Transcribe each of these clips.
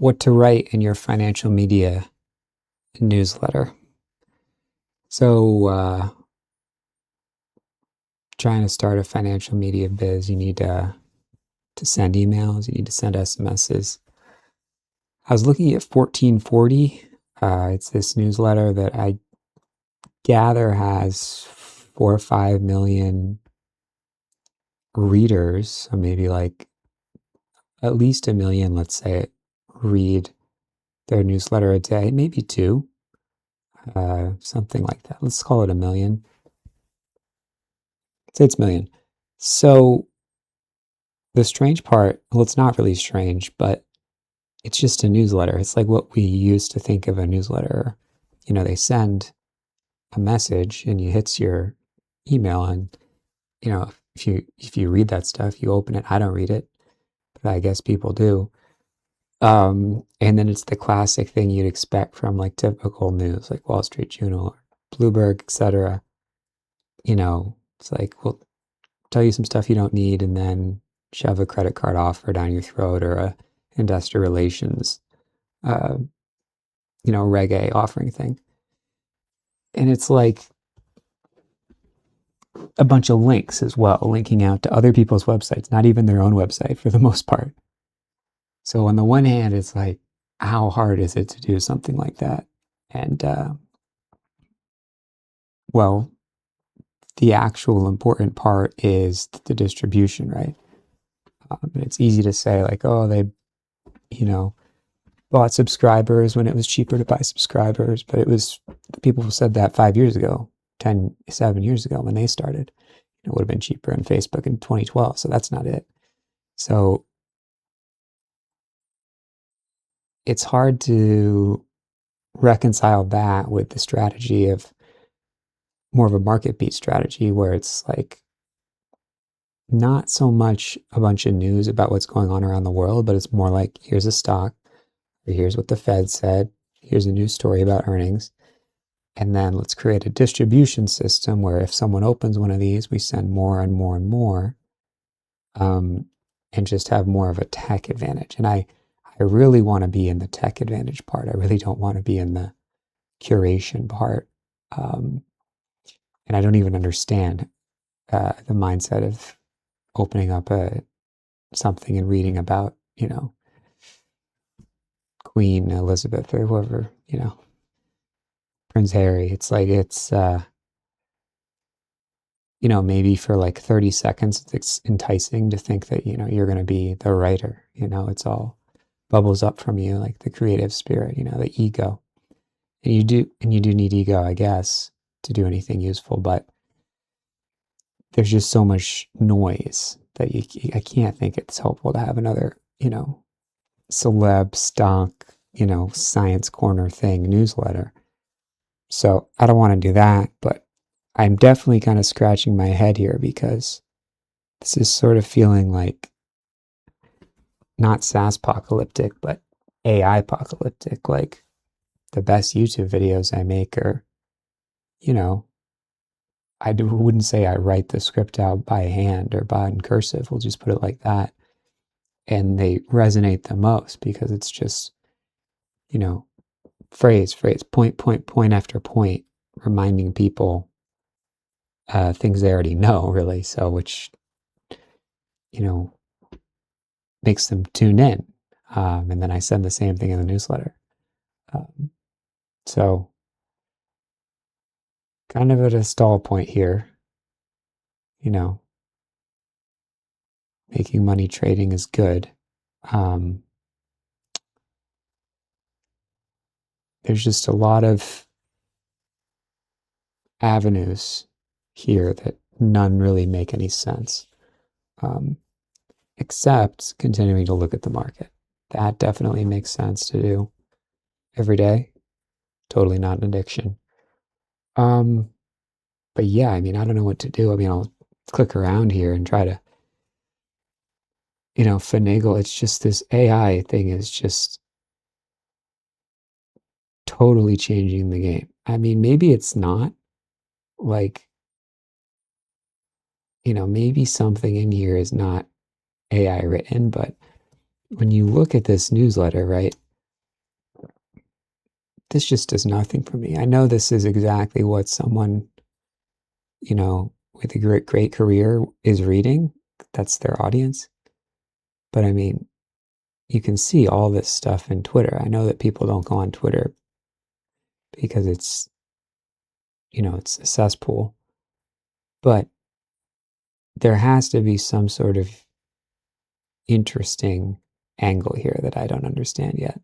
what to write in your financial media newsletter. So, trying to start a financial media biz, you need to send emails, you need to send SMSs. I was looking at 1440. It's this newsletter that I gather has 4 or 5 million readers, so maybe like at least a million, let's say, read their newsletter a day, maybe two, something like that. Let's call it a million. Say it's a million. So the strange part, well, it's not really strange, but it's just a newsletter. It's like what we used to think of a newsletter. You know, they send a message and you hits your email, and you know, if you read that stuff, you open it. I don't read it, but I guess people do. And then it's the classic thing you'd expect from like typical news, like Wall Street Journal or Bloomberg, etc. You know, it's like, we'll tell you some stuff you don't need and then shove a credit card offer down your throat, or a investor relations, uh, Reg A offering thing. And it's like a bunch of links as well, linking out to other people's websites, not even their own website for the most part. So on the one hand, it's like, how hard is it to do something like that? And well, the actual important part is the distribution, right? And it's easy to say like, oh, they, bought subscribers when it was cheaper to buy subscribers, but it was, people said that 5 years ago, 7 years ago when they started. It would have been cheaper in Facebook in 2012, so that's not it. So it's hard to reconcile that with the strategy of more of a market beat strategy, where it's like not so much a bunch of news about what's going on around the world, but it's more like, here's a stock, or here's what the Fed said, here's a news story about earnings, and then let's create a distribution system where if someone opens one of these, we send more and more and more, and just have more of a tech advantage. And I really want to be in the tech advantage part. I really don't want to be in the curation part. And I don't even understand the mindset of opening up something and reading about, Queen Elizabeth or whoever, Prince Harry. It's like, it's, maybe for like 30 seconds, it's enticing to think that, you're going to be the writer. It's all bubbles up from you, like the creative spirit, the ego. And you do need ego, I guess, to do anything useful, but there's just so much noise that I can't think it's helpful to have another, celeb stock, science corner thing newsletter. So I don't want to do that, but I'm definitely kind of scratching my head here, because this is sort of feeling like not SaaS apocalyptic, but AI apocalyptic. Like the best YouTube videos I make are, wouldn't say I write the script out by hand or by in cursive. We'll just put it like that. And they resonate the most because it's just, phrase, point after point, reminding people things they already know, really. So, which, makes them tune in. And then I send the same thing in the newsletter. So, kind of at a stall point here, you know, making money trading is good. There's just a lot of avenues here that none really make any sense, except continuing to look at the market. That definitely makes sense to do every day. Totally not an addiction. But yeah, I mean, I don't know what to do. I mean, I'll click around here and try to, finagle. It's just this AI thing is just totally changing the game. I mean, maybe it's not, like, maybe something in here is not AI written, but when you look at this newsletter, right, this just does nothing for me. I know this is exactly what someone, with a great career is reading. That's their audience. But I mean, you can see all this stuff in Twitter. I know that people don't go on Twitter because it's a cesspool, but there has to be some sort of interesting angle here that I don't understand yet.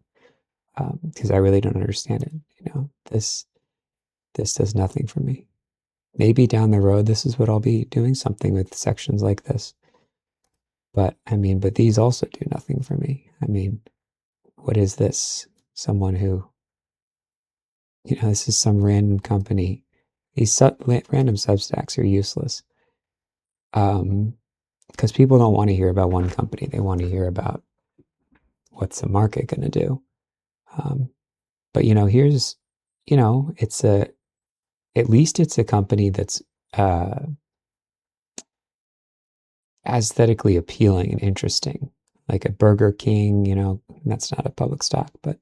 Because I really don't understand it. This does nothing for me. Maybe down the road, this is what I'll be doing, something with sections like this. But these also do nothing for me. I mean, what is this? Someone who, this is some random company. These random Substacks are useless. Because people don't want to hear about one company. They want to hear about what's the market going to do. But here's, at least it's a company that's aesthetically appealing and interesting, like a Burger King. That's not a public stock, but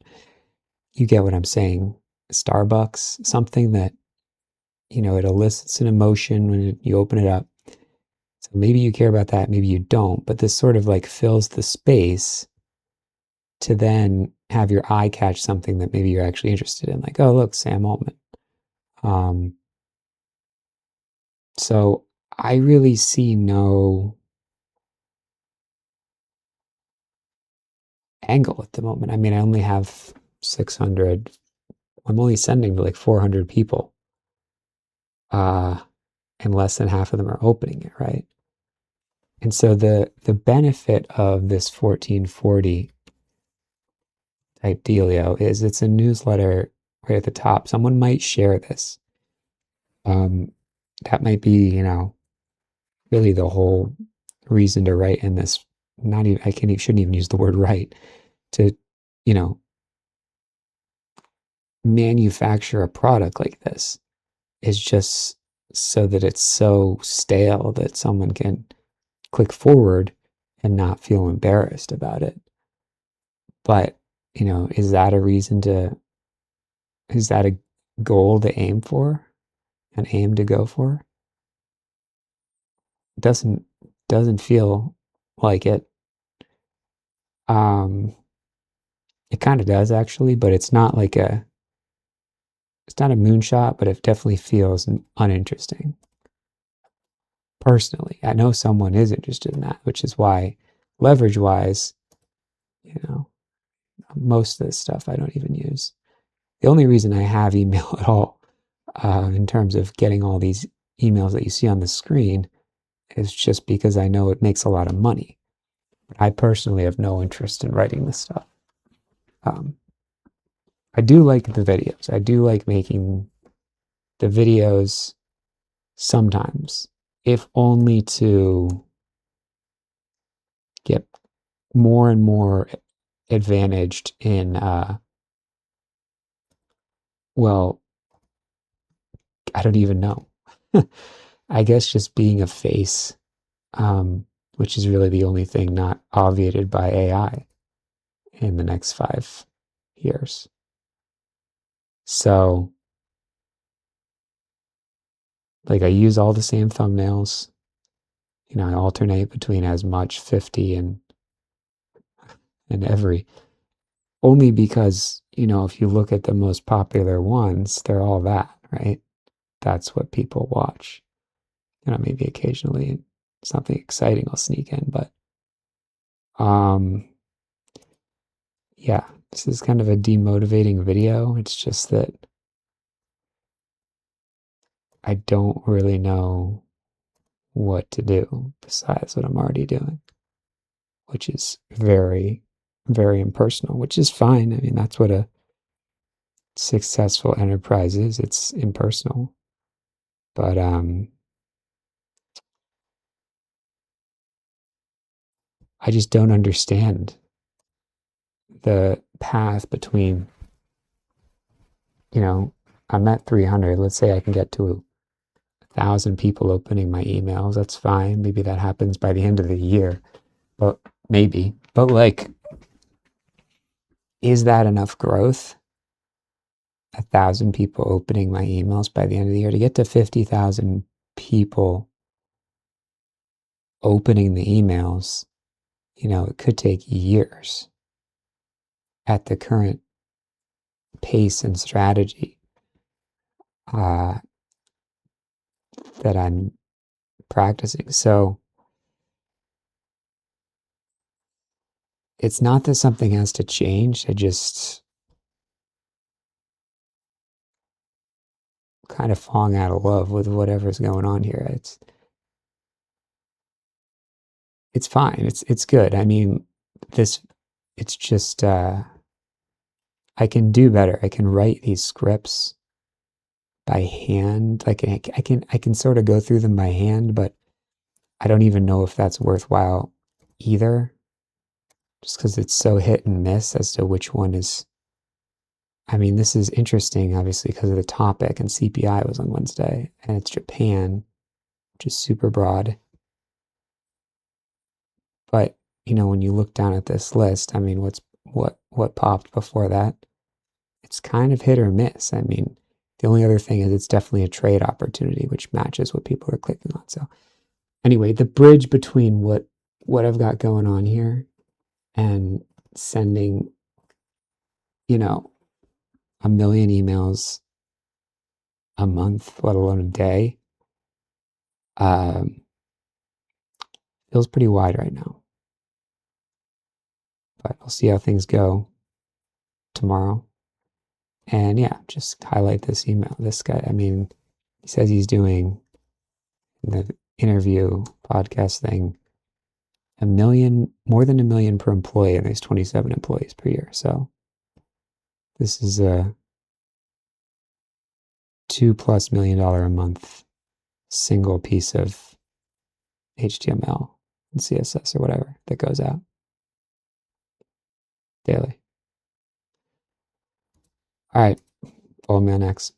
you get what I'm saying. Starbucks, something that, it elicits an emotion when you open it up. So maybe you care about that, maybe you don't, but this sort of like fills the space to then have your eye catch something that maybe you're actually interested in, like, oh, look, Sam Altman. So I really see no angle at the moment. I mean, I only have 600. I'm only sending to like 400 people. And less than half of them are opening it, right? And so the benefit of this 1440 type dealio is it's a newsletter right at the top. Someone might share this. That might be, really the whole reason to write in this. Not even, shouldn't even use the word write, to, manufacture a product like this is just so that it's so stale that someone can click forward and not feel embarrassed about it. But, is that a goal to aim for? An aim to go for? Doesn't feel like it. It kind of does actually, but it's not a moonshot, but it definitely feels uninteresting. Personally, I know someone is interested in that, which is why leverage wise, most of this stuff I don't even use. The only reason I have email at all, in terms of getting all these emails that you see on the screen, is just because I know it makes a lot of money. I personally have no interest in writing this stuff. I do like the videos. I do like making the videos sometimes, if only to get more and more advantaged in, well, I don't even know. I guess just being a face, which is really the only thing not obviated by AI in the next 5 years. So, like, I use all the same thumbnails. I alternate between as much 50 and every, only because, if you look at the most popular ones, they're all that, right? That's what people watch. Maybe occasionally something exciting will sneak in, but yeah, this is kind of a demotivating video. It's just that I don't really know what to do besides what I'm already doing, which is very, very impersonal, which is fine. I mean, that's what a successful enterprise is. It's impersonal. But I just don't understand the path between, I'm at 300. Let's say I can get to 1,000 people opening my emails. That's fine. Maybe that happens by the end of the year, but maybe. But like, is that enough growth? 1,000 people opening my emails by the end of the year. To get to 50,000 people opening the emails, it could take years at the current pace and strategy that I'm practicing. So it's not that something has to change. I just kind of falling out of love with whatever's going on here. It's fine. It's good. I mean, this it's just I can do better. I can write these scripts by hand. Like I can sort of go through them by hand, but I don't even know if that's worthwhile either. Just because it's so hit and miss as to which one is. I mean, this is interesting, obviously, because of the topic, and CPI was on Wednesday, and it's Japan, which is super broad. But, when you look down at this list, I mean, what popped before that? It's kind of hit or miss. I mean, the only other thing is it's definitely a trade opportunity, which matches what people are clicking on. So anyway, the bridge between what I've got going on here and sending, a million emails a month, let alone a day, um, feels pretty wide right now. But I'll see how things go tomorrow. And yeah, just highlight this email. This guy, I mean, he says he's doing the interview podcast thing more than $1 million per employee, and there's 27 employees per year. So this is a $2+ million a month single piece of HTML and CSS or whatever that goes out daily. All right, follow me on X.